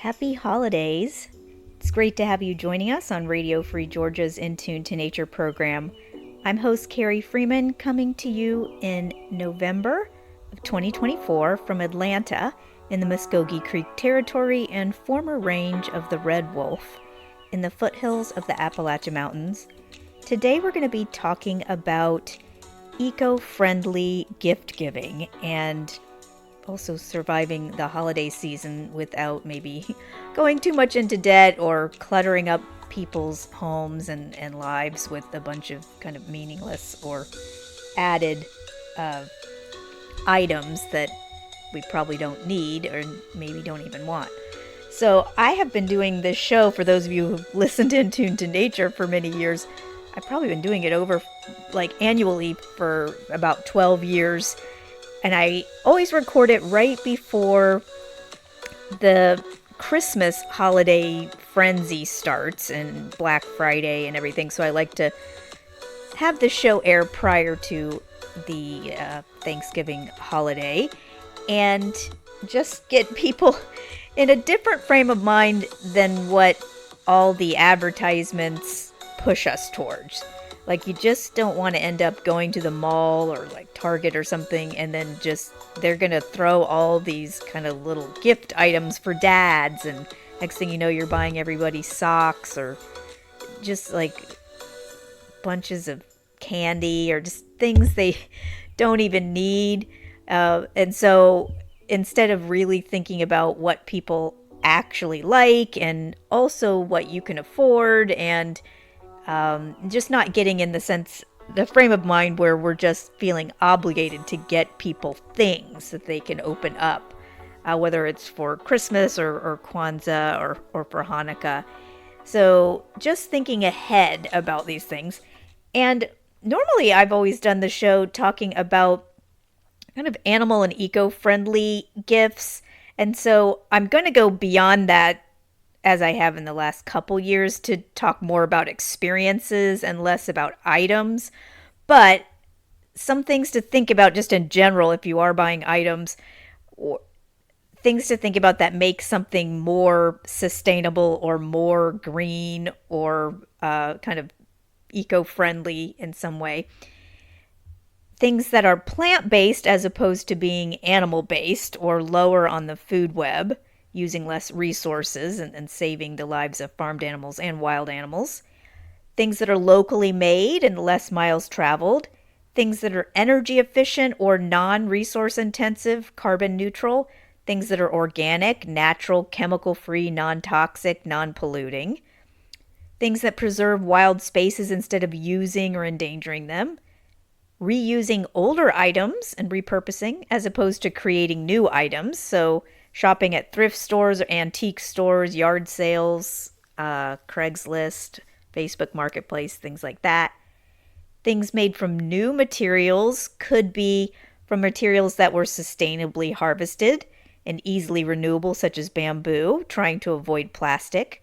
Happy holidays. It's great to have you joining us on Radio Free Georgia's In Tune to Nature program. I'm host Carrie Freeman, coming to you in November of 2024 from Atlanta in the Muskogee Creek Territory and former range of the Red Wolf in the foothills of the Appalachian Mountains. Today we're going to be talking about eco-friendly gift giving and also surviving the holiday season without maybe going too much into debt or cluttering up people's homes and lives with a bunch of kind of meaningless or added items that we probably don't need or maybe don't even want. So I have been doing this show, for those of you who've listened in Tune to Nature for many years. I've probably been doing it over annually for about 12 years. And I always record it right before the Christmas holiday frenzy starts and Black Friday and everything. So I like to have the show air prior to the Thanksgiving holiday and just get people in a different frame of mind than what all the advertisements push us towards. You just don't want to end up going to the mall or Target or something and then they're going to throw all these kind of little gift items for dads, and next thing you know you're buying everybody socks or just bunches of candy or just things they don't even need. And so instead of really thinking about what people actually like and also what you can afford and just not getting in the frame of mind where we're just feeling obligated to get people things that they can open up, whether it's for Christmas or Kwanzaa or for Hanukkah. So just thinking ahead about these things. And normally I've always done the show talking about kind of animal and eco-friendly gifts. And so I'm going to go beyond that, as I have in the last couple years, to talk more about experiences and less about items. But some things to think about just in general if you are buying items, or things to think about that make something more sustainable or more green or kind of eco-friendly in some way. Things that are plant-based as opposed to being animal-based or lower on the food web, using less resources and saving the lives of farmed animals and wild animals. Things that are locally made and less miles traveled. Things that are energy efficient or non-resource intensive, carbon neutral. Things that are organic, natural, chemical-free, non-toxic, non-polluting. Things that preserve wild spaces instead of using or endangering them. Reusing older items and repurposing as opposed to creating new items. So shopping at thrift stores or antique stores, yard sales, Craigslist, Facebook Marketplace, things like that. Things made from new materials could be from materials that were sustainably harvested and easily renewable, such as bamboo, trying to avoid plastic.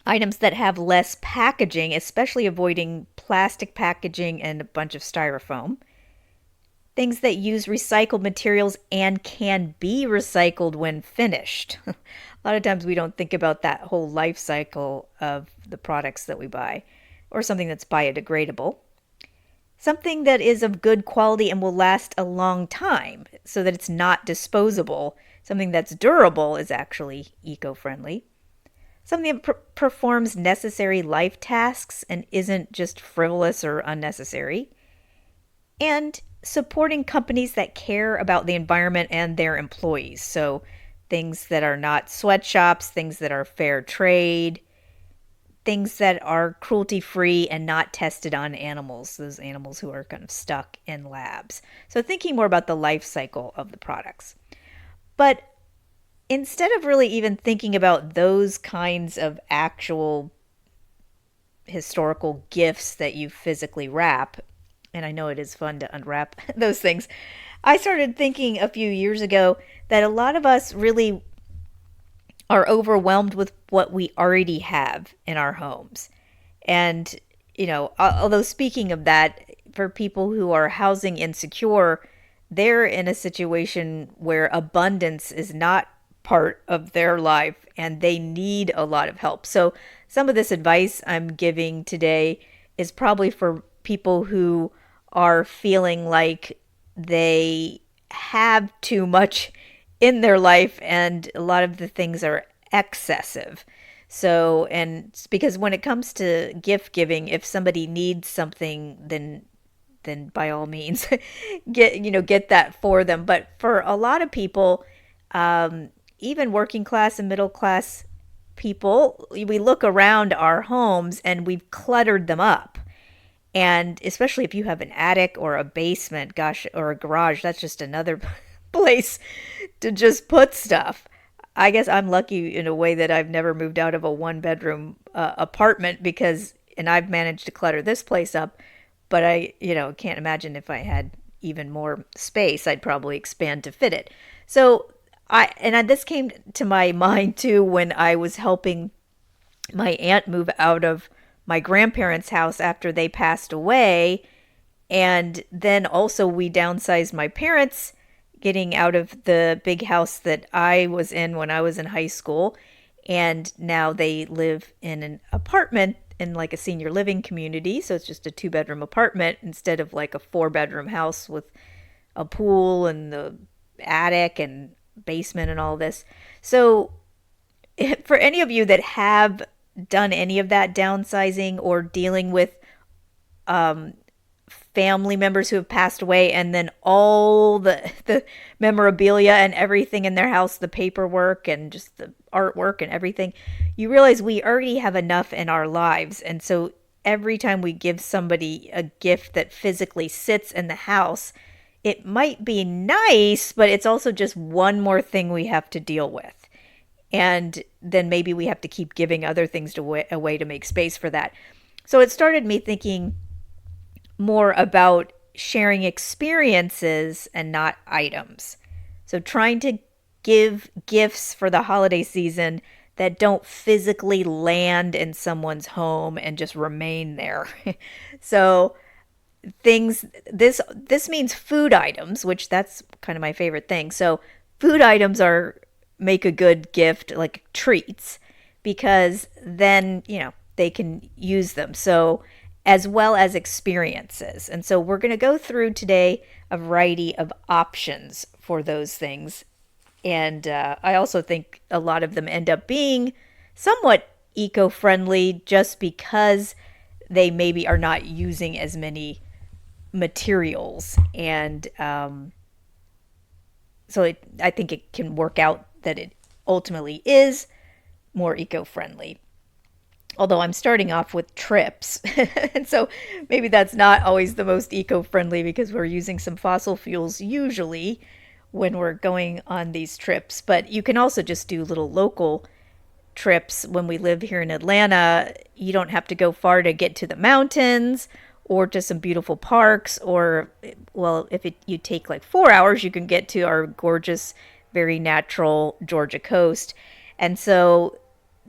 Items that have less packaging, especially avoiding plastic packaging and a bunch of styrofoam. Things that use recycled materials and can be recycled when finished. A lot of times we don't think about that whole life cycle of the products that we buy, or something that's biodegradable. Something that is of good quality and will last a long time so that it's not disposable. Something that's durable is actually eco-friendly. Something that performs necessary life tasks and isn't just frivolous or unnecessary. And supporting companies that care about the environment and their employees. So things that are not sweatshops, things that are fair trade, things that are cruelty-free and not tested on animals, those animals who are kind of stuck in labs. So thinking more about the life cycle of the products. But instead of really even thinking about those kinds of actual historical gifts that you physically wrap, and I know it is fun to unwrap those things, I started thinking a few years ago that a lot of us really are overwhelmed with what we already have in our homes. And, although speaking of that, for people who are housing insecure, they're in a situation where abundance is not part of their life and they need a lot of help. So some of this advice I'm giving today is probably for people who are feeling like they have too much in their life and a lot of the things are excessive. So, and because when it comes to gift giving, if somebody needs something, then by all means get that for them. But for a lot of people, even working class and middle class people, we look around our homes and we've cluttered them up. And especially if you have an attic or a basement, gosh, or a garage, that's just another place to just put stuff. I guess I'm lucky in a way that I've never moved out of a one bedroom apartment because, and I've managed to clutter this place up, but I can't imagine if I had even more space, I'd probably expand to fit it. So this came to my mind too when I was helping my aunt moved out of my grandparents' house after they passed away. And then also we downsized my parents, getting out of the big house that I was in when I was in high school. And now they live in an apartment in like a senior living community. So it's just a 2 bedroom apartment instead of like a 4 bedroom house with a pool and the attic and basement and all this. So for any of you that have done any of that downsizing or dealing with um, family members who have passed away and then all the memorabilia and everything in their house, the paperwork and just the artwork and everything, you realize we already have enough in our lives. And so every time we give somebody a gift that physically sits in the house, it might be nice, but it's also just one more thing we have to deal with. And then maybe we have to keep giving other things away to make space for that. So it started me thinking more about sharing experiences and not items. So trying to give gifts for the holiday season that don't physically land in someone's home and just remain there. So this means food items, which that's kind of my favorite thing. So food items are make a good gift, like treats, because then they can use them. So as well as experiences. And so we're going to go through today a variety of options for those things. And I also think a lot of them end up being somewhat eco-friendly just because they maybe are not using as many materials. And I think it can work out that it ultimately is more eco-friendly. Although I'm starting off with trips. And so maybe that's not always the most eco-friendly because we're using some fossil fuels usually when we're going on these trips. But you can also just do little local trips. When we live here in Atlanta, you don't have to go far to get to the mountains or to some beautiful parks. Or, well, if you take like 4 hours, you can get to our gorgeous, very natural Georgia coast. And so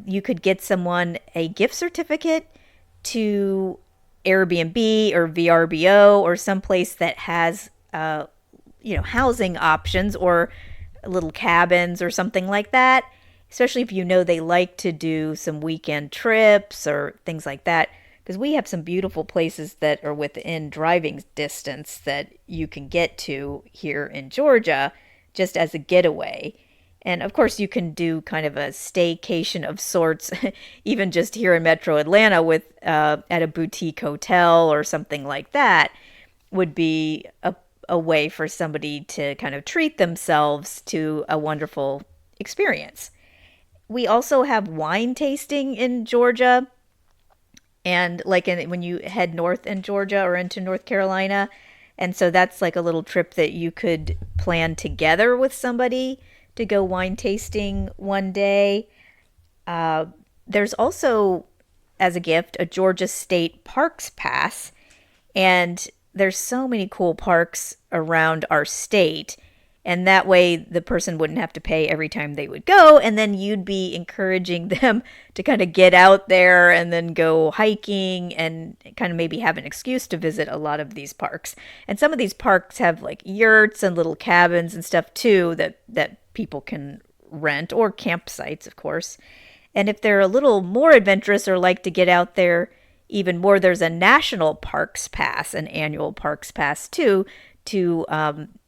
you could get someone a gift certificate to Airbnb or VRBO or someplace that has, housing options or little cabins or something like that. Especially if they like to do some weekend trips or things like that. Because we have some beautiful places that are within driving distance that you can get to here in Georgia just as a getaway. And of course, you can do kind of a staycation of sorts, even just here in Metro Atlanta with at a boutique hotel or something like that would be a way for somebody to kind of treat themselves to a wonderful experience. We also have wine tasting in Georgia. And like when you head north in Georgia or into North Carolina. And so that's like a little trip that you could plan together with somebody to go wine tasting one day. There's also, as a gift, a Georgia State Parks Pass. And there's so many cool parks around our state. And that way the person wouldn't have to pay every time they would go. And then you'd be encouraging them to kind of get out there and then go hiking and kind of maybe have an excuse to visit a lot of these parks. And some of these parks have like yurts and little cabins and stuff too that people can rent, or campsites, of course. And if they're a little more adventurous or like to get out there even more, there's a national parks pass, an annual parks pass too, to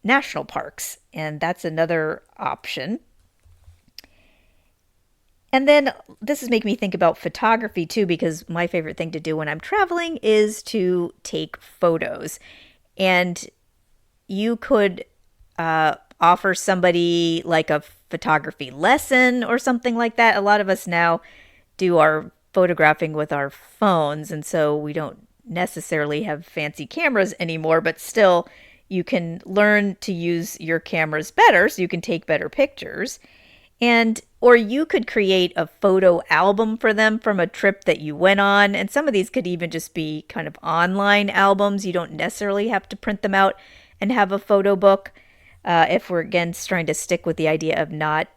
national parks. And that's another option. And then this is making me think about photography too, because my favorite thing to do when I'm traveling is to take photos. And you could offer somebody like a photography lesson or something like that. A lot of us now do our photographing with our phones, and so we don't necessarily have fancy cameras anymore, but still you can learn to use your cameras better so you can take better pictures. And or you could create a photo album for them from a trip that you went on. And some of these could even just be kind of online albums. You don't necessarily have to print them out and have a photo book. If we're again trying to stick with the idea of not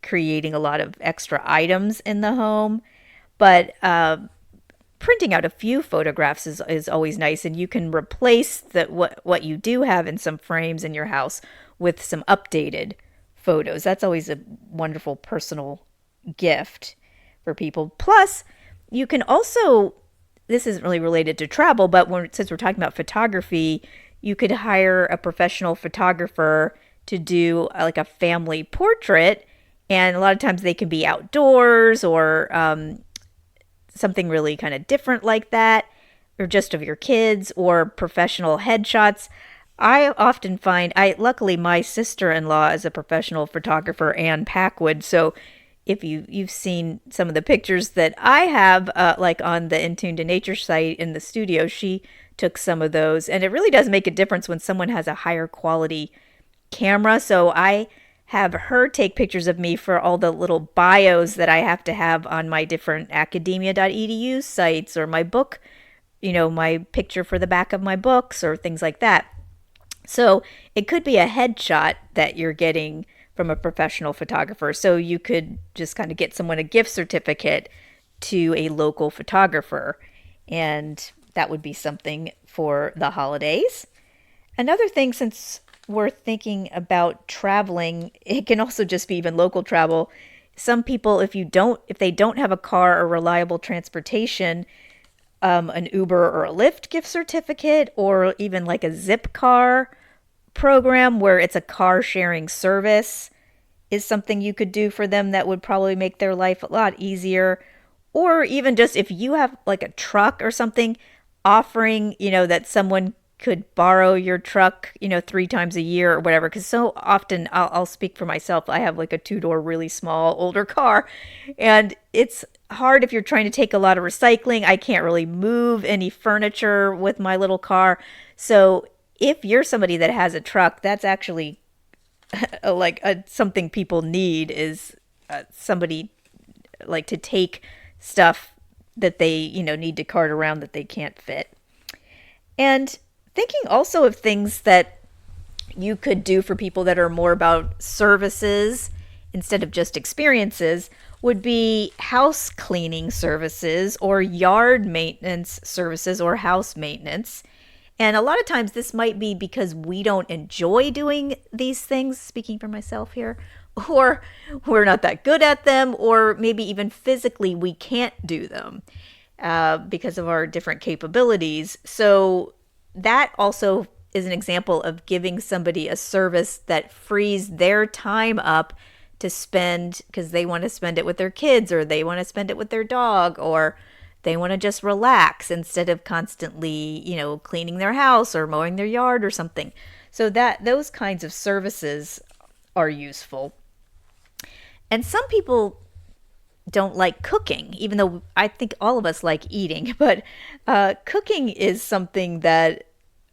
creating a lot of extra items in the home. But printing out a few photographs is always nice, and you can replace what you do have in some frames in your house with some updated photos. That's always a wonderful personal gift for people. Plus, you can also, this isn't really related to travel, but since we're talking about photography, you could hire a professional photographer to do like a family portrait. And a lot of times they can be outdoors or something really kind of different like that, or just of your kids, or professional headshots. I often find, luckily my sister-in-law is a professional photographer, Anne Packwood, so if you've seen some of the pictures that I have, like on the In Tune to Nature site in the studio, she took some of those, and it really does make a difference when someone has a higher quality camera. So I have her take pictures of me for all the little bios that I have to have on my different academia.edu sites, or my book, my picture for the back of my books or things like that. So it could be a headshot that you're getting from a professional photographer. So you could just kind of get someone a gift certificate to a local photographer, and that would be something for the holidays. Another thing, since we're thinking about traveling, it can also just be even local travel. Some people, if they don't have a car or reliable transportation, an Uber or a Lyft gift certificate, or even like a Zipcar program where it's a car sharing service, is something you could do for them that would probably make their life a lot easier. Or even just if you have like a truck or something, offering, that someone could borrow your truck, 3 times a year or whatever. Because so often, I'll speak for myself, I have like a 2-door, really small, older car. And it's hard if you're trying to take a lot of recycling. I can't really move any furniture with my little car. So if you're somebody that has a truck, that's actually something people need, is somebody like to take stuff that they, need to cart around that they can't fit. And thinking also of things that you could do for people that are more about services instead of just experiences would be house cleaning services or yard maintenance services or house maintenance. And a lot of times this might be because we don't enjoy doing these things, speaking for myself here, or we're not that good at them, or maybe even physically we can't do them because of our different capabilities. So that also is an example of giving somebody a service that frees their time up to spend, because they want to spend it with their kids, or they want to spend it with their dog, or they want to just relax instead of constantly, cleaning their house or mowing their yard or something. So that those kinds of services are useful. And some people don't like cooking, even though I think all of us like eating. But cooking is something that,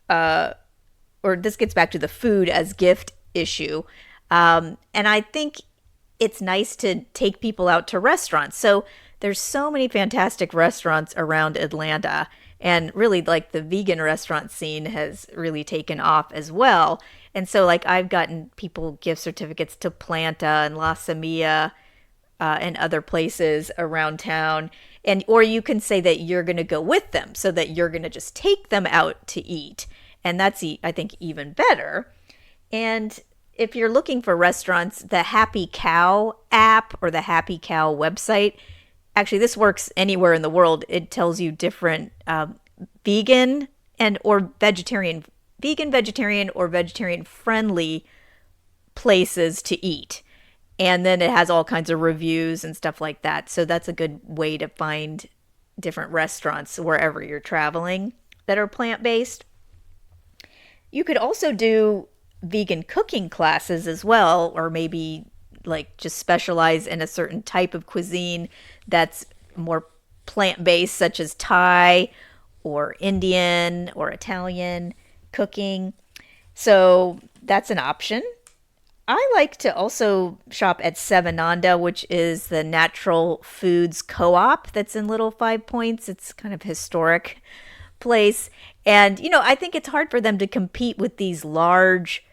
or this gets back to the food as gift issue. And I think it's nice to take people out to restaurants. So there's so many fantastic restaurants around Atlanta. And really, like, the vegan restaurant scene has really taken off as well. And so, like, I've gotten people gift certificates to Planta and La Samia and other places around town. Or you can say that you're going to go with them, so that you're going to just take them out to eat. And that's, I think, even better. And if you're looking for restaurants, the Happy Cow app or the Happy Cow website, actually, this works anywhere in the world. It tells you different vegan and or vegetarian, vegetarian, or vegetarian friendly places to eat. And then it has all kinds of reviews and stuff like that. So that's a good way to find different restaurants wherever you're traveling that are plant based. You could also do vegan cooking classes as well, or maybe like just specialize in a certain type of cuisine that's more plant based, such as Thai or Indian or Italian cooking. So that's an option. I like to also shop at Sevenanda, which is the natural foods co-op that's in Little Five Points. It's kind of historic place. And, I think it's hard for them to compete with these large,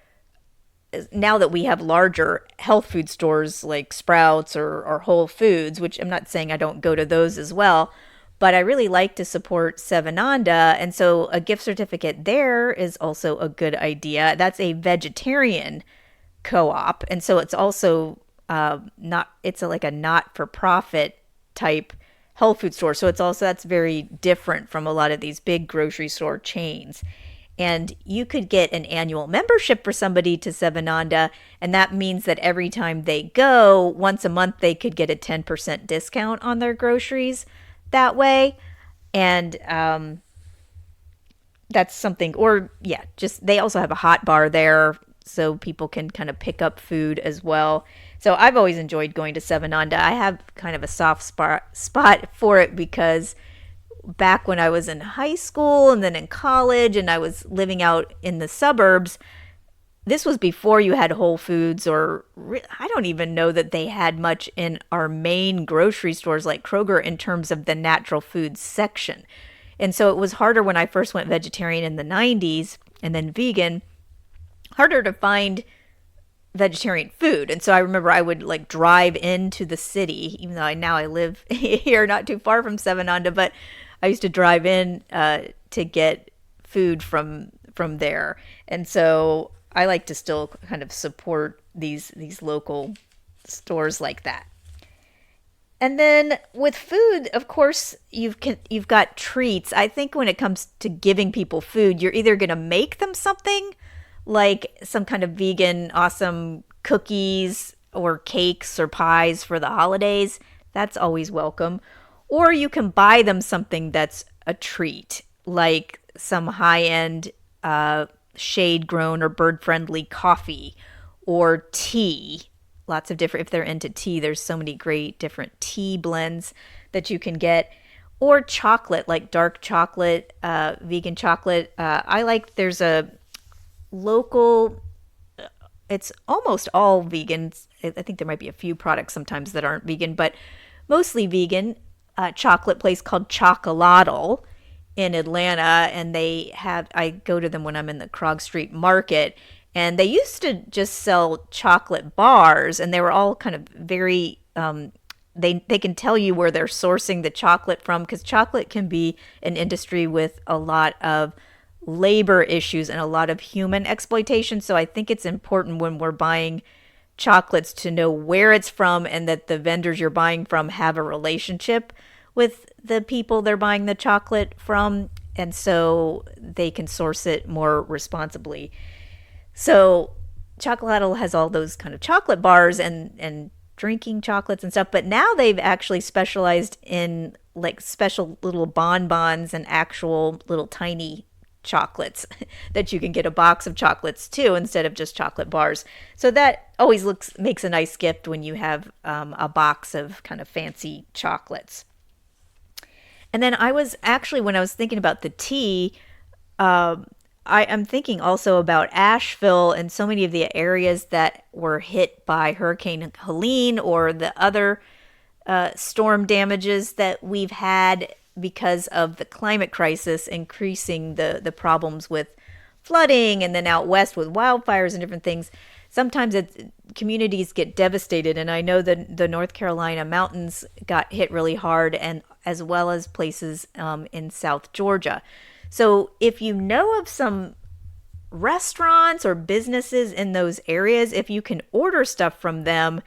now that we have larger health food stores like Sprouts or Whole Foods, which I'm not saying I don't go to those as well, but I really like to support Sevenanda. And so a gift certificate there is also a good idea. That's a vegetarian co-op, and so it's also not it's like a not-for-profit type health food store, so it's also that's very different from a lot of these big grocery store chains. And you could get an annual membership for somebody to Sevenanda, and that means that every time they go once a month they could get a 10% discount on their groceries that way. And that's something. Or yeah, just they also have a hot bar there so people can kind of pick up food as well. So I've always enjoyed going to Sevenanda. I have kind of a soft spot for it because back when I was in high school and then in college and I was living out in the suburbs, this was before you had Whole Foods, or I don't even know that they had much in our main grocery stores like Kroger in terms of the natural foods section. And so it was harder when I first went vegetarian in the 90s and then vegan, harder to find vegetarian food. And so I remember I would like drive into the city, even though now I live here not too far from Sevenanda, but I used to drive in to get food from there. And so I like to still kind of support these local stores like that. And then with food, of course, you've got treats. I think when it comes to giving people food, you're either going to make them something like some kind of vegan awesome cookies or cakes or pies for the holidays. That's always welcome. Or you can buy them something that's a treat, like some high-end shade-grown or bird-friendly coffee or tea. Lots of different, if they're into tea, there's so many great different tea blends that you can get. Or chocolate, like dark chocolate, vegan chocolate. I like, there's a local, it's almost all vegan. I think there might be a few products sometimes that aren't vegan, but mostly vegan chocolate place called Chocolatl in Atlanta. And I go to them when I'm in the Krog Street Market. And they used to just sell chocolate bars, and they were all kind of very, they can tell you where they're sourcing the chocolate from, because chocolate can be an industry with a lot of labor issues and a lot of human exploitation. So I think it's important when we're buying chocolates to know where it's from and that the vendors you're buying from have a relationship with the people they're buying the chocolate from, and so they can source it more responsibly. So Chocolatl has all those kind of chocolate bars and drinking chocolates and stuff, but now they've actually specialized in like special little bonbons and actual little tiny chocolates that you can get a box of chocolates too instead of just chocolate bars. So that always makes a nice gift when you have a box of kind of fancy chocolates. And then when I was thinking about the tea, I'm thinking also about Asheville and so many of the areas that were hit by Hurricane Helene or the other storm damages that we've had because of the climate crisis, increasing the problems with flooding, and then out west with wildfires and different things. Sometimes communities get devastated, and I know that the North Carolina mountains got hit really hard, and as well as places in South Georgia. So if you know of some restaurants or businesses in those areas, if you can order stuff from them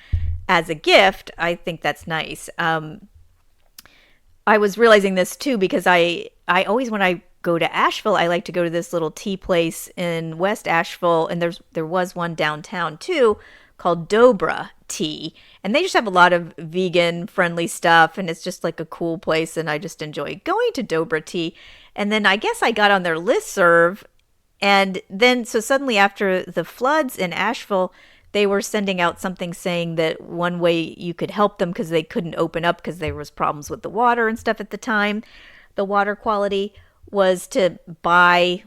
as a gift, I think that's nice. I was realizing this too because I always, when I go to Asheville, I like to go to this little tea place in West Asheville, and there was one downtown too called Dobra Tea, and they just have a lot of vegan friendly stuff, and it's just like a cool place, and I just enjoy going to Dobra Tea. And then I guess I got on their listserv, and then so suddenly after the floods in Asheville, they were sending out something saying that one way you could help them because they couldn't open up because there was problems with the water and stuff at the time, the water quality, was to buy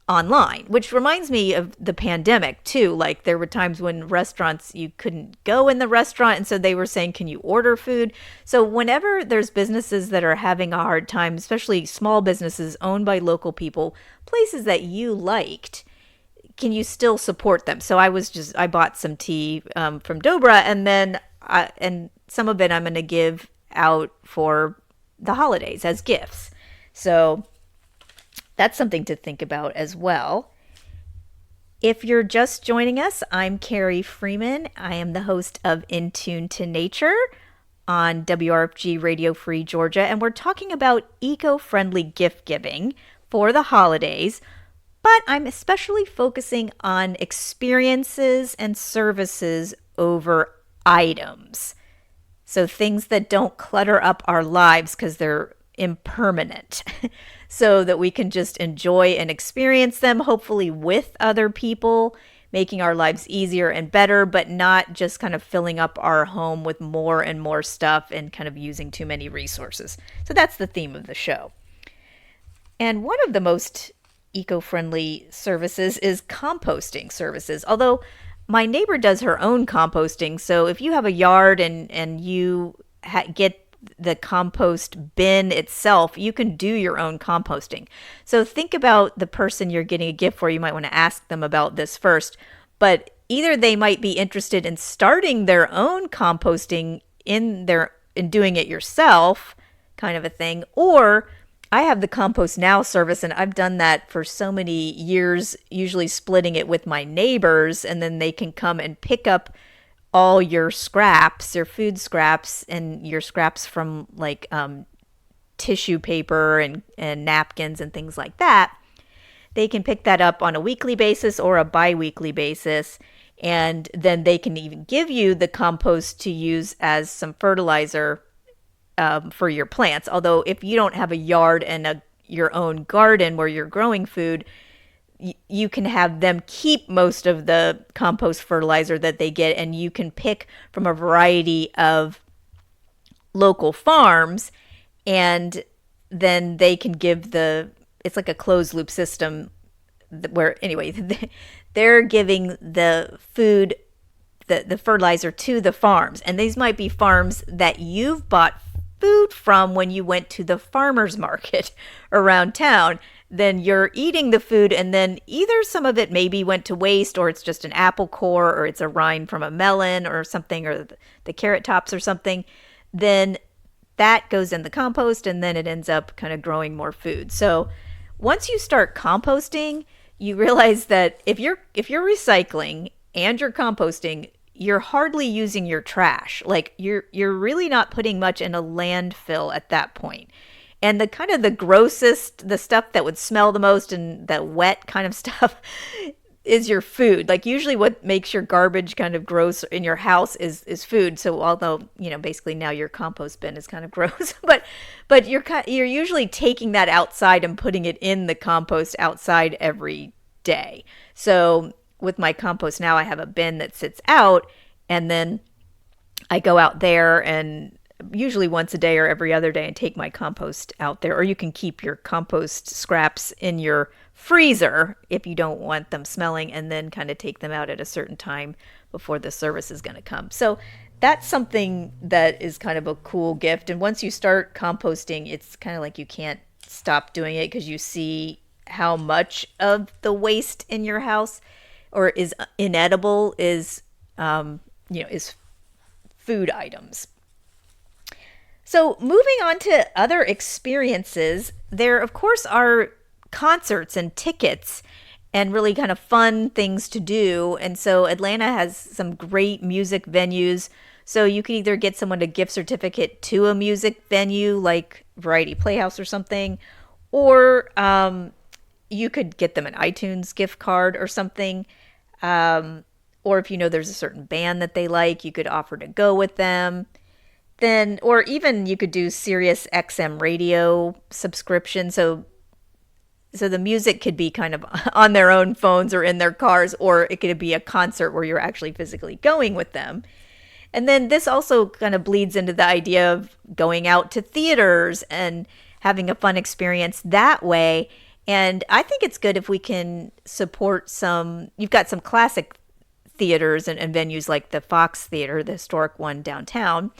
online, which reminds me of the pandemic too. Like there were times when restaurants, you couldn't go in the restaurant, and so they were saying, can you order food? So whenever there's businesses that are having a hard time, especially small businesses owned by local people, places that you liked, can you still support them? So I bought some tea from Dobra, and then and some of it I'm going to give out for the holidays as gifts. So that's something to think about as well. If you're just joining us, I'm Carrie Freeman. I am the host of In Tune to Nature on WRFG Radio Free Georgia, and we're talking about eco-friendly gift giving for the holidays, but I'm especially focusing on experiences and services over items. So things that don't clutter up our lives because they're impermanent. So that we can just enjoy and experience them, hopefully with other people, making our lives easier and better, but not just kind of filling up our home with more and more stuff and kind of using too many resources. So that's the theme of the show. And one of the most eco-friendly services is composting services. Although my neighbor does her own composting, so if you have a yard and you get the compost bin itself, you can do your own composting. So think about the person you're getting a gift for. You might want to ask them about this first, but either they might be interested in starting their own composting in doing it yourself, kind of a thing, or I have the Compost Now service, and I've done that for so many years, usually splitting it with my neighbors, and then they can come and pick up all your scraps, your food scraps, and your scraps from like tissue paper and napkins and things like that. They can pick that up on a weekly basis or a bi-weekly basis, and then they can even give you the compost to use as some fertilizer for your plants. Although if you don't have a yard and your own garden where you're growing food, you can have them keep most of the compost fertilizer that they get, and you can pick from a variety of local farms, and then they can give it's like a closed loop system where anyway they're giving the food, the fertilizer to the farms, and these might be farms that you've bought food from when you went to the farmer's market around town. Then you're eating the food, and then either some of it maybe went to waste, or it's just an apple core, or it's a rind from a melon or something, or the carrot tops or something. Then that goes in the compost, and then it ends up kind of growing more food. So once you start composting, you realize that if you're recycling and you're composting, you're hardly using your trash. Like you're really not putting much in a landfill at that point. And the kind of the grossest, the stuff that would smell the most and that wet kind of stuff is your food. Like usually what makes your garbage kind of gross in your house is food. So although, basically now your compost bin is kind of gross, but you're usually taking that outside and putting it in the compost outside every day. So with my Compost Now, I have a bin that sits out, and then I go out there and usually once a day or every other day and take my compost out there. Or you can keep your compost scraps in your freezer if you don't want them smelling, and then kind of take them out at a certain time before the service is going to come. So that's something that is kind of a cool gift. And once you start composting, it's kind of like you can't stop doing it because you see how much of the waste in your house or is inedible is food items. So moving on to other experiences, there of course are concerts and tickets, and really kind of fun things to do. And so Atlanta has some great music venues. So you can either get someone a gift certificate to a music venue like Variety Playhouse or something, or you could get them an iTunes gift card or something. Or if you know there's a certain band that they like, you could offer to go with them. Then, or even you could do Sirius XM radio subscription. So the music could be kind of on their own phones or in their cars, or it could be a concert where you're actually physically going with them. And then this also kind of bleeds into the idea of going out to theaters and having a fun experience that way. And I think it's good if we can support you've got some classic theaters and venues like the Fox Theater, the historic one downtown.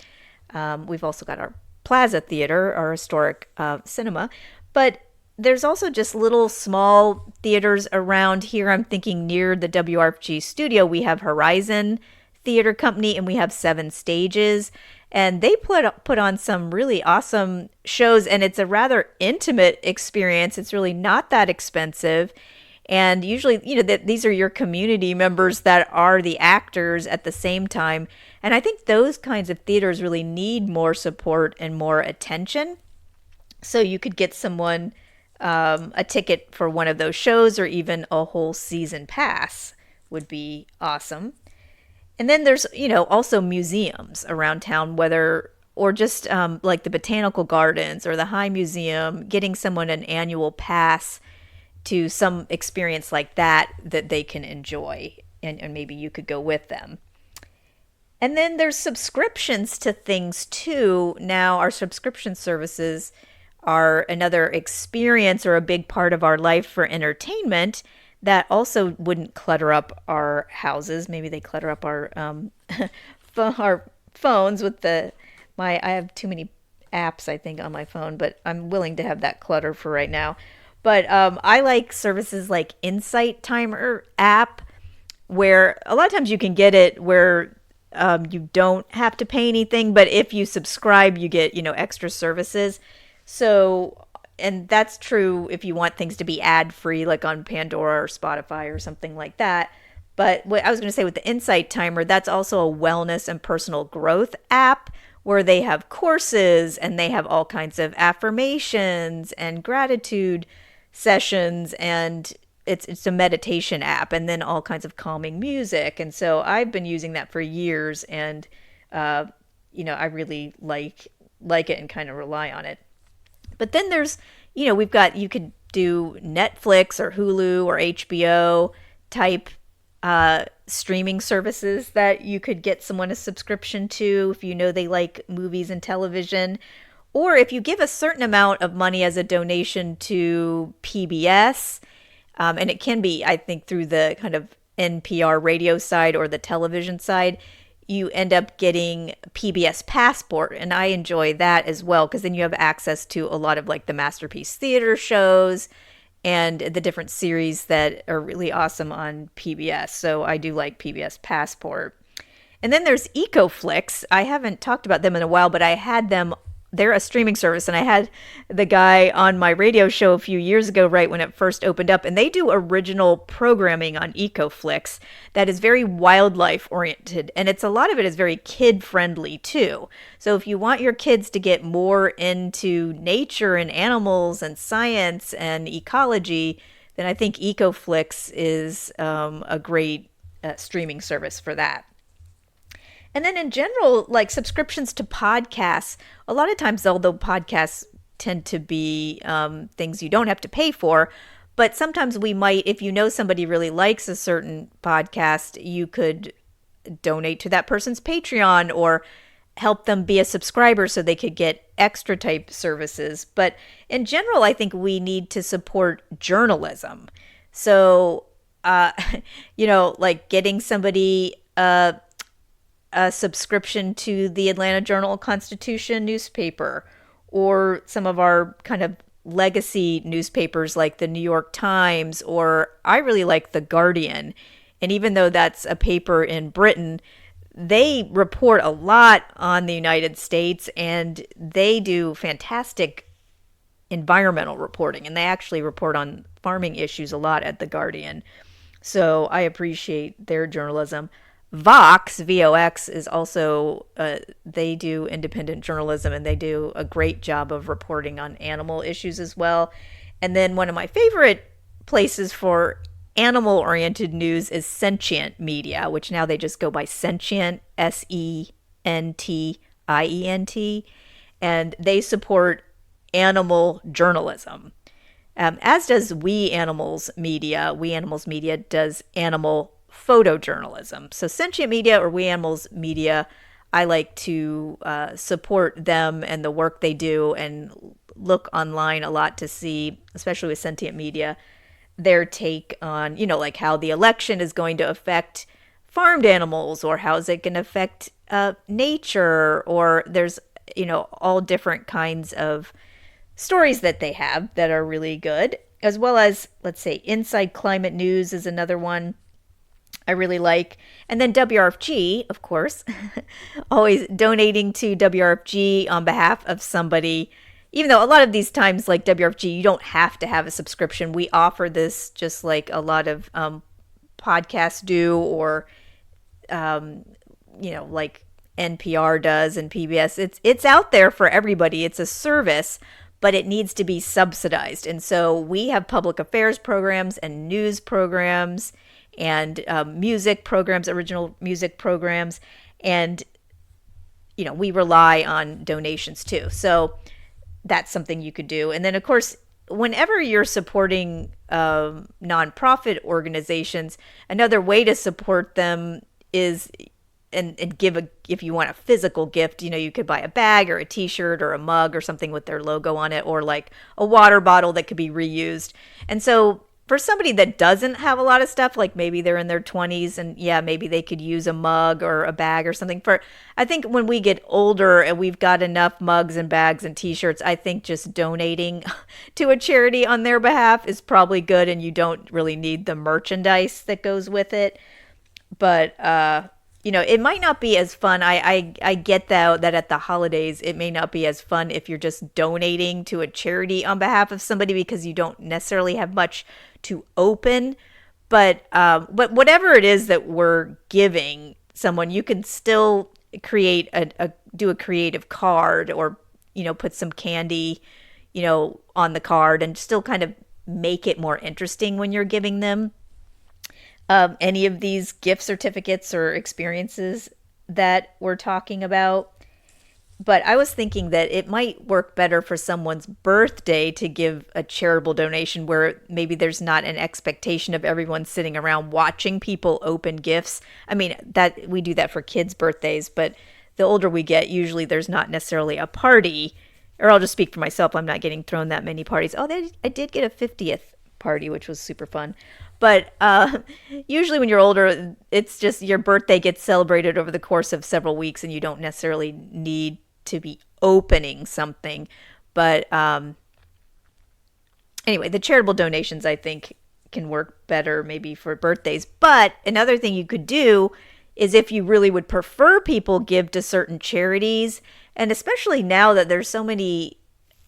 We've also got our Plaza Theater, our historic cinema. But there's also just little small theaters around here. I'm thinking near the WRFG studio, we have Horizon Theater Company and we have Seven Stages. And they put on some really awesome shows, and it's a rather intimate experience. It's really not that expensive. And usually, these are your community members that are the actors at the same time. And I think those kinds of theaters really need more support and more attention. So you could get someone a ticket for one of those shows, or even a whole season pass would be awesome. And then there's, also museums around town, or just like the Botanical Gardens or the High Museum, getting someone an annual pass to some experience like that they can enjoy. And maybe you could go with them. And then there's subscriptions to things too. Now, our subscription services are another experience or a big part of our life for entertainment that also wouldn't clutter up our houses. Maybe they clutter up our our phones with I have too many apps, I think, on my phone, but I'm willing to have that clutter for right now. But I like services like Insight Timer app, where a lot of times you can get it where you don't have to pay anything, but if you subscribe, you get, extra services. So, and that's true if you want things to be ad-free, like on Pandora or Spotify or something like that. But what I was going to say with the Insight Timer, that's also a wellness and personal growth app where they have courses and they have all kinds of affirmations and gratitude sessions, and it's a meditation app, and then all kinds of calming music. And so I've been using that for years, and I really like it and kind of rely on it. But then there's, you could do Netflix or Hulu or HBO type streaming services that you could get someone a subscription to if they like movies and television. Or if you give a certain amount of money as a donation to PBS, and it can be, I think, through the kind of NPR radio side or the television side, you end up getting PBS Passport. And I enjoy that as well, because then you have access to a lot of like the Masterpiece Theater shows and the different series that are really awesome on PBS. So I do like PBS Passport. And then there's EcoFlix. I haven't talked about them in a while, but I had them. They're a streaming service, and I had the guy on my radio show a few years ago, right when it first opened up, and they do original programming on EcoFlix that is very wildlife oriented, and a lot of it is very kid friendly too. So if you want your kids to get more into nature and animals and science and ecology, then I think EcoFlix is a great streaming service for that. And then in general, like subscriptions to podcasts, a lot of times, although podcasts tend to be things you don't have to pay for, but sometimes we might, if somebody really likes a certain podcast, you could donate to that person's Patreon or help them be a subscriber so they could get extra type services. But in general, I think we need to support journalism. So, like getting somebody a subscription to the Atlanta Journal-Constitution newspaper, or some of our kind of legacy newspapers like the New York Times, or I really like The Guardian. And even though that's a paper in Britain, they report a lot on the United States, and they do fantastic environmental reporting, and they actually report on farming issues a lot at The Guardian. So I appreciate their journalism. Vox, VOX, is also, they do independent journalism and they do a great job of reporting on animal issues as well. And then one of my favorite places for animal oriented news is Sentient Media, which now they just go by Sentient, Sentient. And they support animal journalism. As does We Animals Media. We Animals Media does animal photojournalism. So Sentient Media or We Animals Media, I like to support them and the work they do and look online a lot to see, especially with Sentient Media, their take on, like how the election is going to affect farmed animals or how is it going to affect nature, or there's, all different kinds of stories that they have that are really good, as well as, let's say, Inside Climate News is another one I really like. And then WRFG, of course, always donating to WRFG on behalf of somebody. Even though a lot of these times, like WRFG, you don't have to have a subscription. We offer this just like a lot of podcasts do, or, like NPR does and PBS. It's out there for everybody. It's a service, but it needs to be subsidized. And so we have public affairs programs and news programs and music programs, original music programs. And, we rely on donations too. So that's something you could do. And then, of course, whenever you're supporting nonprofit organizations, another way to support them is and give if you want a physical gift, you could buy a bag or a t-shirt or a mug or something with their logo on it, or like a water bottle that could be reused. And so for somebody that doesn't have a lot of stuff, like maybe they're in their 20s and maybe they could use a mug or a bag or something. I think when we get older and we've got enough mugs and bags and t-shirts, I think just donating to a charity on their behalf is probably good, and you don't really need the merchandise that goes with it. But it might not be as fun. I get that at the holidays, it may not be as fun if you're just donating to a charity on behalf of somebody because you don't necessarily have much to open. But whatever it is that we're giving someone, you can still create do a creative card, or, put some candy, on the card, and still kind of make it more interesting when you're giving them any of these gift certificates or experiences that we're talking about. But I was thinking that it might work better for someone's birthday to give a charitable donation where maybe there's not an expectation of everyone sitting around watching people open gifts. I mean, that we do that for kids' birthdays, but the older we get, usually there's not necessarily a party. Or I'll just speak for myself. I'm not getting thrown that many parties. Oh, I did get a 50th party, which was super fun. But usually when you're older, it's just your birthday gets celebrated over the course of several weeks and you don't necessarily need to be opening something. But anyway, the charitable donations, I think, can work better maybe for birthdays. But another thing you could do is, if you really would prefer people give to certain charities, and especially now that there's so many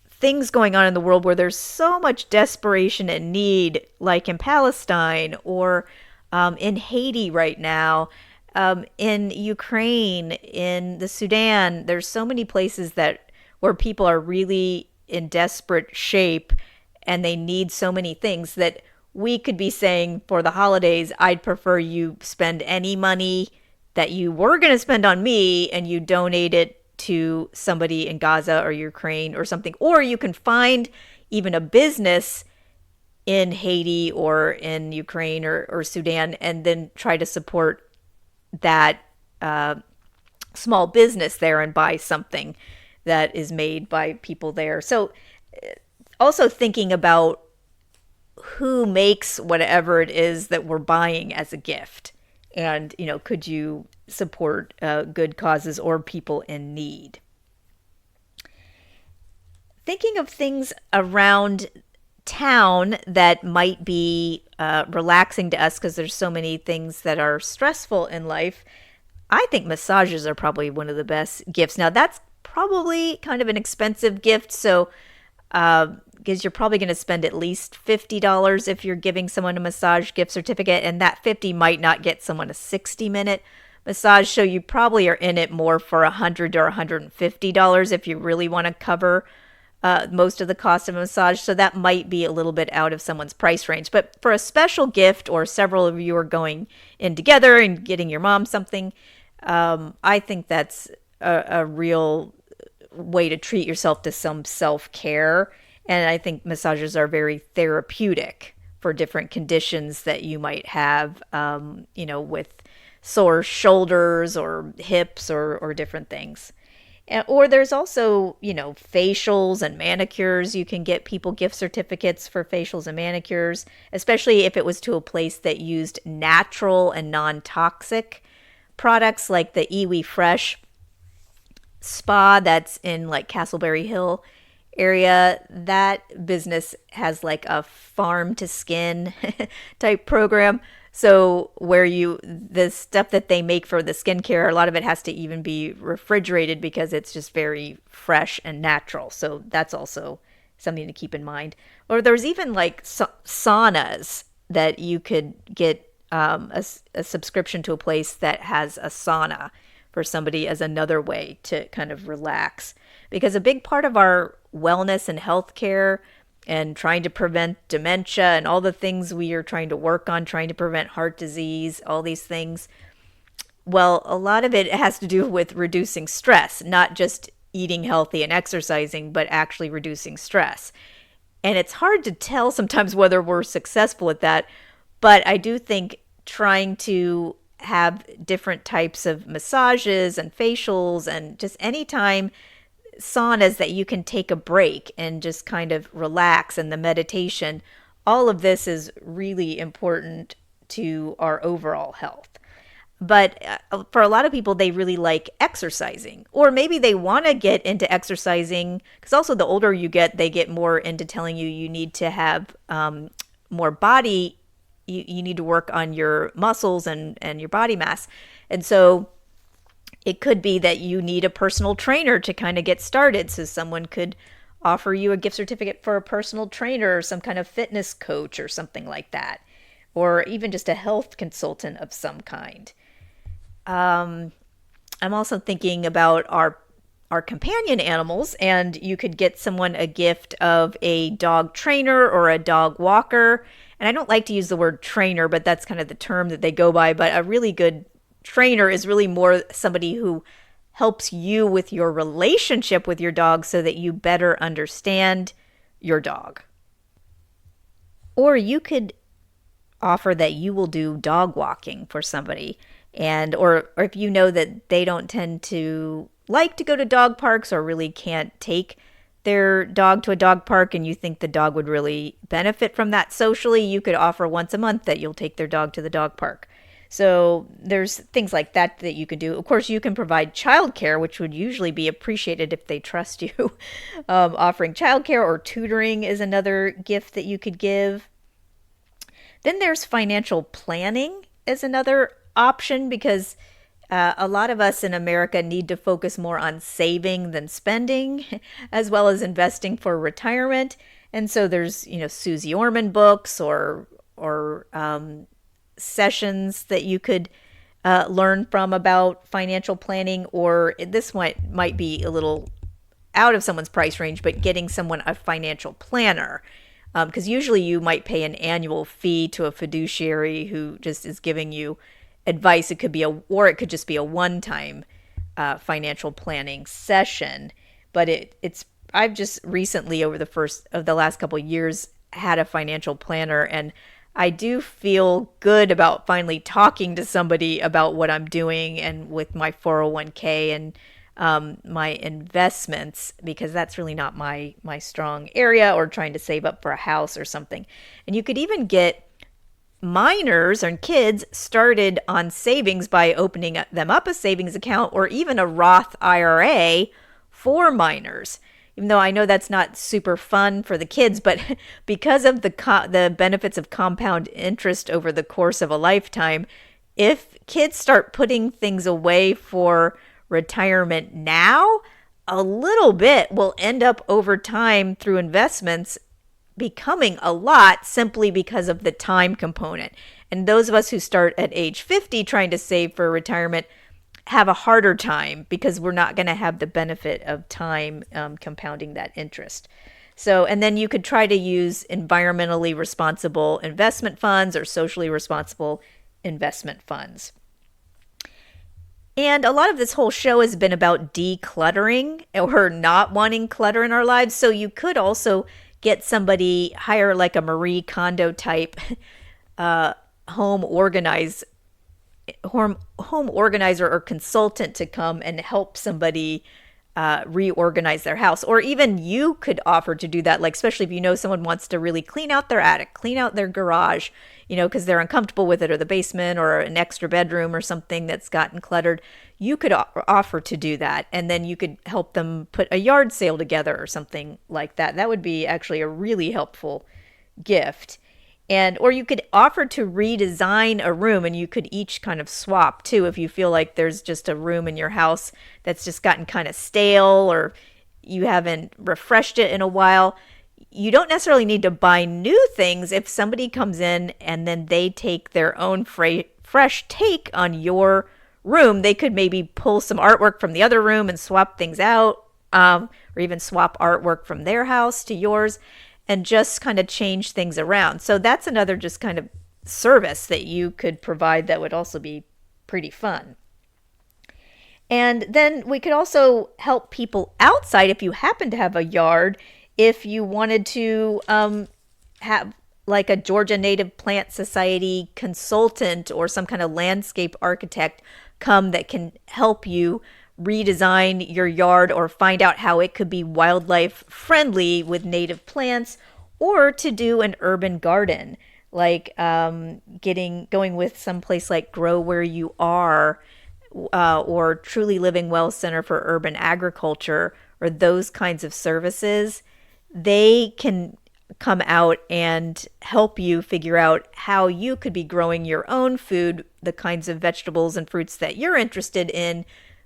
things going on in the world where there's so much desperation and need, like in Palestine or in Haiti right now, in Ukraine, in the Sudan. There's so many places where people are really in desperate shape and they need so many things that we could be saying for the holidays, I'd prefer you spend any money that you were going to spend on me and you donate it to somebody in Gaza or Ukraine or something. Or you can find even a business in Haiti or in Ukraine or Sudan, and then try to support that small business there and buy something that is made by people there. So also thinking about who makes whatever it is that we're buying as a gift. And, could you support good causes or people in need? Thinking of things around town that might be relaxing to us because there's so many things that are stressful in life. I think massages are probably one of the best gifts. Now, that's probably kind of an expensive gift, so because you're probably going to spend at least $50 if you're giving someone a massage gift certificate, and that 50 might not get someone a 60-minute massage. So you probably are in it more for $100 or $150 if you really want to cover most of the cost of a massage. So that might be a little bit out of someone's price range. But for a special gift, or several of you are going in together and getting your mom something, I think that's a real way to treat yourself to some self-care. And I think massages are very therapeutic for different conditions that you might have, with sore shoulders or hips or different things. Or there's also, facials and manicures. You can get people gift certificates for facials and manicures, especially if it was to a place that used natural and non-toxic products, like the Iwi Fresh spa that's in like Castleberry Hill area. That business has like a farm to skin type program. So where the stuff that they make for the skincare, a lot of it has to even be refrigerated because it's just very fresh and natural. So that's also something to keep in mind. Or there's even like saunas that you could get a subscription to a place that has a sauna for somebody as another way to kind of relax. Because a big part of our wellness and healthcare and trying to prevent dementia and all the things we are trying to work on, trying to prevent heart disease, all these things, well, a lot of it has to do with reducing stress, not just eating healthy and exercising, but actually reducing stress. And it's hard to tell sometimes whether we're successful at that, but I do think trying to have different types of massages and facials and just anytime saunas that you can take a break and just kind of relax, and the meditation, all of this is really important to our overall health. But for a lot of people, they really like exercising, or maybe they want to get into exercising because also the older you get, they get more into telling you need to have more body. You need to work on your muscles and your body mass. And so it could be that you need a personal trainer to kind of get started. So someone could offer you a gift certificate for a personal trainer or some kind of fitness coach or something like that, or even just a health consultant of some kind. I'm also thinking about our companion animals, and you could get someone a gift of a dog trainer or a dog walker. And I don't like to use the word trainer, but that's kind of the term that they go by. But a really good trainer is really more somebody who helps you with your relationship with your dog so that you better understand your dog. Or you could offer that you will do dog walking for somebody, and or if you know that they don't tend to like to go to dog parks or really can't take their dog to a dog park and you think the dog would really benefit from that socially, you could offer once a month that you'll take their dog to the dog park. So there's things like that you could do. Of course, you can provide childcare, which would usually be appreciated if they trust you. Offering childcare or tutoring is another gift that you could give. Then there's financial planning as another option, because a lot of us in America need to focus more on saving than spending, as well as investing for retirement. And so there's, Susie Orman books or sessions that you could learn from about financial planning, or this might be a little out of someone's price range, but getting someone a financial planner. Because usually you might pay an annual fee to a fiduciary who just is giving you advice. It could be or it could just be a one-time financial planning session. But I've just recently, over the last couple of years, had a financial planner, and I do feel good about finally talking to somebody about what I'm doing and with my 401k and my investments, because that's really not my strong area, or trying to save up for a house or something. And you could even get minors and kids started on savings by opening them up a savings account, or even a Roth IRA for minors. Even though I know that's not super fun for the kids, but because of the benefits of compound interest over the course of a lifetime, if kids start putting things away for retirement now, a little bit will end up over time through investments becoming a lot simply because of the time component. And those of us who start at age 50 trying to save for retirement have a harder time because we're not going to have the benefit of time compounding that interest. So, and then you could try to use environmentally responsible investment funds or socially responsible investment funds. And a lot of this whole show has been about decluttering or not wanting clutter in our lives. So you could also get somebody, hire like a Marie Kondo type home organizer or consultant to come and help somebody reorganize their house. Or even you could offer to do that, like especially if you know someone wants to really clean out their attic, clean out their garage, because they're uncomfortable with it, or the basement or an extra bedroom or something that's gotten cluttered. You could offer to do that, and then you could help them put a yard sale together or something like that. That would be actually a really helpful gift. Or you could offer to redesign a room, and you could each kind of swap too if you feel like there's just a room in your house that's just gotten kind of stale or you haven't refreshed it in a while. You don't necessarily need to buy new things if somebody comes in and then they take their own fresh take on your room. They could maybe pull some artwork from the other room and swap things out, or even swap artwork from their house to yours, and just kind of change things around. So that's another just kind of service that you could provide that would also be pretty fun. And then we could also help people outside if you happen to have a yard. If you wanted to have like a Georgia Native Plant Society consultant or some kind of landscape architect come that can help you redesign your yard or find out how it could be wildlife friendly with native plants, or to do an urban garden, like going with someplace like Grow Where You Are, or Truly Living Well Center for Urban Agriculture, or those kinds of services. They can come out and help you figure out how you could be growing your own food, the kinds of vegetables and fruits that you're interested in,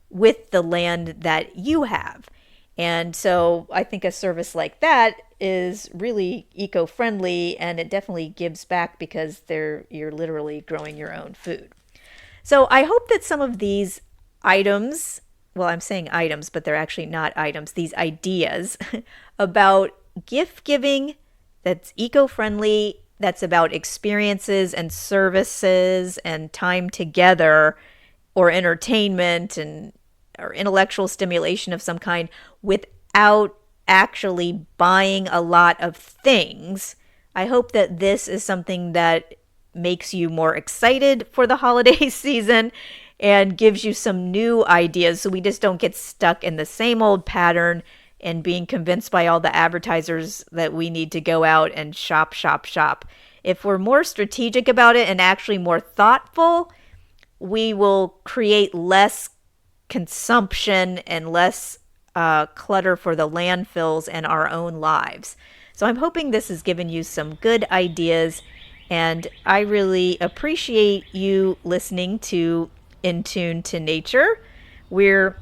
with the land that you have. And so I think a service like that is really eco-friendly, and it definitely gives back because you're literally growing your own food. So I hope that some of these items, well, I'm saying items, but they're actually not items, these ideas about gift giving that's eco-friendly, that's about experiences and services and time together, or entertainment or intellectual stimulation of some kind, without actually buying a lot of things. I hope that this is something that makes you more excited for the holiday season and gives you some new ideas, so we just don't get stuck in the same old pattern and being convinced by all the advertisers that we need to go out and shop, shop, shop. If we're more strategic about it and actually more thoughtful, we will create less consumption and less clutter for the landfills and our own lives. So I'm hoping this has given you some good ideas, and I really appreciate you listening to In Tune to Nature. We're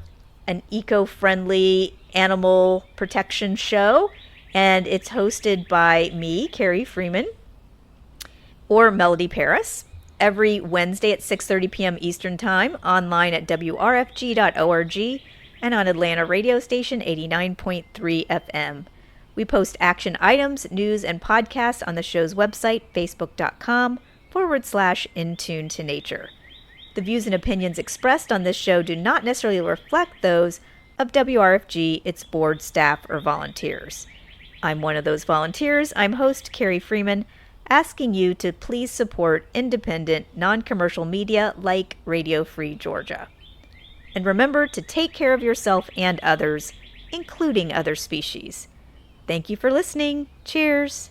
an eco-friendly animal protection show, and it's hosted by me, Carrie Freeman, or Melody Paris, every Wednesday at 6:30 p.m. Eastern Time, online at wrfg.org, and on Atlanta radio station 89.3 FM. We post action items, news, and podcasts on the show's website, facebook.com/In Tune to Nature. The views and opinions expressed on this show do not necessarily reflect those of WRFG, its board, staff, or volunteers. I'm one of those volunteers. I'm host Carrie Freeman, asking you to please support independent, non-commercial media like Radio Free Georgia. And remember to take care of yourself and others, including other species. Thank you for listening. Cheers.